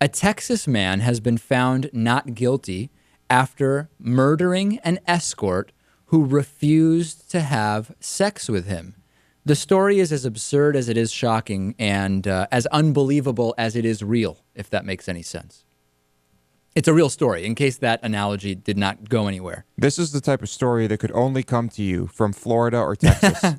A Texas man has been found not guilty after murdering an escort who refused to have sex with him. The story is as absurd as it is shocking and as unbelievable as it is real, if that makes any sense. It's a real story, in case that analogy did not go anywhere. This is the type of story that could only come to you from Florida or Texas.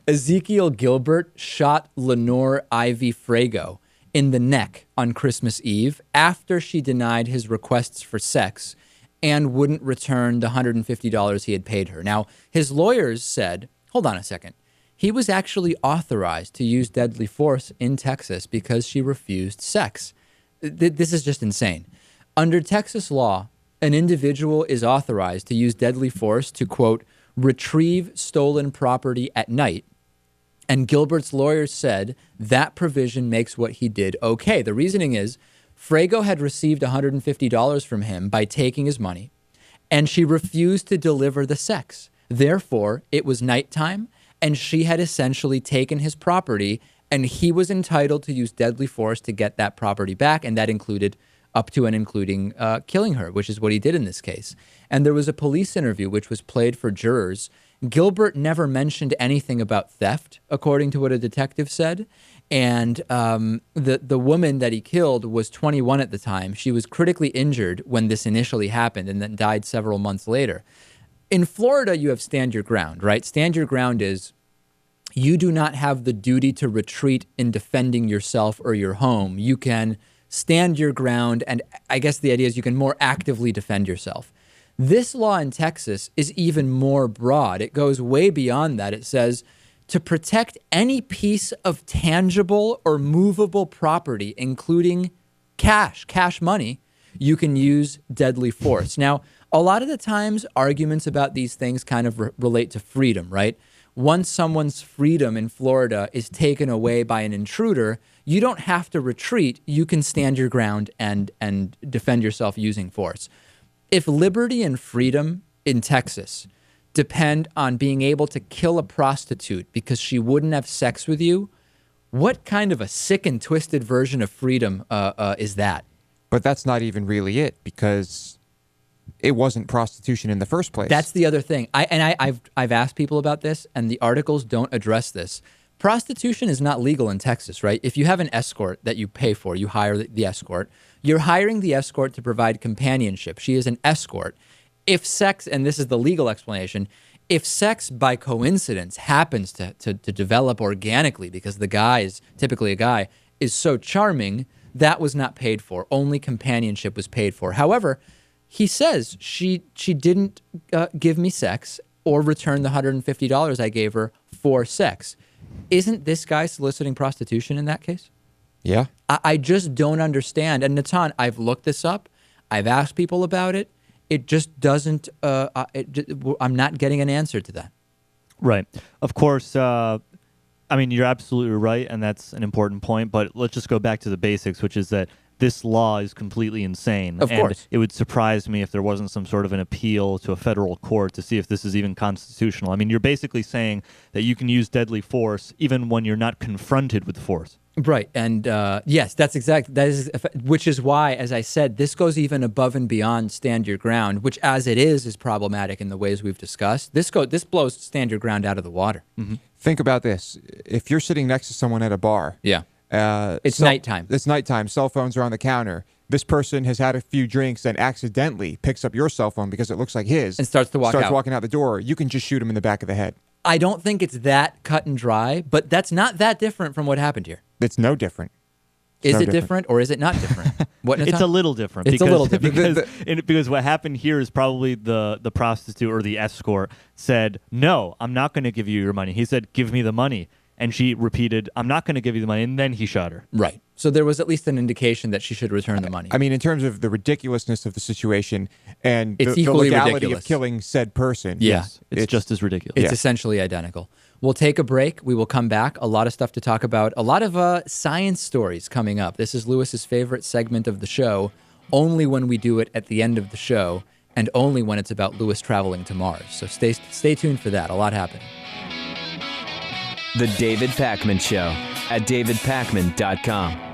Ezekiel Gilbert shot Lenore Ivy Frago in the neck on Christmas Eve after she denied his requests for sex and wouldn't return the $150 he had paid her. Now, his lawyers said, hold on a second, he was actually authorized to use deadly force in Texas because she refused sex. This is just insane. Under Texas law, an individual is authorized to use deadly force to, quote, retrieve stolen property at night. And Gilbert's lawyers said that provision makes what he did okay. The reasoning is Frago had received $150 from him by taking his money, and she refused to deliver the sex. Therefore, it was nighttime, and she had essentially taken his property, and he was entitled to use deadly force to get that property back, and that included up to and including killing her, which is what he did in this case. And there was a police interview which was played for jurors. Gilbert never mentioned anything about theft, according to what a detective said. And the woman that he killed was 21 at the time. She was critically injured when this initially happened and then died several months later. In Florida, you have stand your ground, right? Stand your ground is you do not have the duty to retreat in defending yourself or your home. You can stand your ground, and I guess the idea is you can more actively defend yourself. This law in Texas is even more broad. It goes way beyond that. It says to protect any piece of tangible or movable property, including cash money, you can use deadly force. Now, a lot of the times arguments about these things kind of relate to freedom, right? Once someone's freedom in Florida is taken away by an intruder, you don't have to retreat. You can stand your ground and defend yourself using force. If liberty and freedom in Texas depend on being able to kill a prostitute because she wouldn't have sex with you, what kind of a sick and twisted version of freedom is that? But that's not even really it, because it wasn't prostitution in the first place. That's the other thing. I've asked people about this, and the articles don't address this. Prostitution is not legal in Texas, right? If you have an escort that you pay for, you hire the escort. You're hiring the escort to provide companionship. She is an escort. If sex, and this is the legal explanation, if sex by coincidence happens to develop organically because the guy is typically a guy, is so charming, that was not paid for. Only companionship was paid for. However, he says she didn't give me sex or return the $150 I gave her for sex. Isn't this guy soliciting prostitution in that case? Yeah. I just don't understand. And Natan, I've looked this up. I've asked people about it. It just doesn't, I'm not getting an answer to that. Right. Of course, I mean, you're absolutely right, and that's an important point, but let's just go back to the basics, which is that this law is completely insane. Of course. And it would surprise me if there wasn't some sort of an appeal to a federal court to see if this is even constitutional. I mean, you're basically saying that you can use deadly force even when you're not confronted with force. Right. And yes, that is, which is why, as I said, this goes even above and beyond stand your ground, which as it is problematic in the ways we've discussed. This blows stand your ground out of the water. Mm-hmm. Think about this. If you're sitting next to someone at a bar. Yeah. It's nighttime. It's nighttime. Cell phones are on the counter. This person has had a few drinks and accidentally picks up your cell phone because it looks like his. And starts walking out the door. You can just shoot him in the back of the head. I don't think it's that cut and dry, but that's not that different from what happened here. It's no different. Is it different or is it not different? It's a little different. It's a little different. Because what happened here is probably the prostitute or the escort said, no, I'm not going to give you your money. He said, give me the money. And she repeated, I'm not going to give you the money. And then he shot her. Right. So there was at least an indication that she should return the money. I mean, in terms of the ridiculousness of the situation and it's the equally legality ridiculous. of killing said person. Yeah. Yes, it's just as ridiculous. It's essentially identical. We'll take a break. We will come back. A lot of stuff to talk about. A lot of science stories coming up. This is Lewis's favorite segment of the show, only when we do it at the end of the show, and only when it's about Lewis traveling to Mars. So stay tuned for that. A lot happening. The David Pakman Show at davidpakman.com.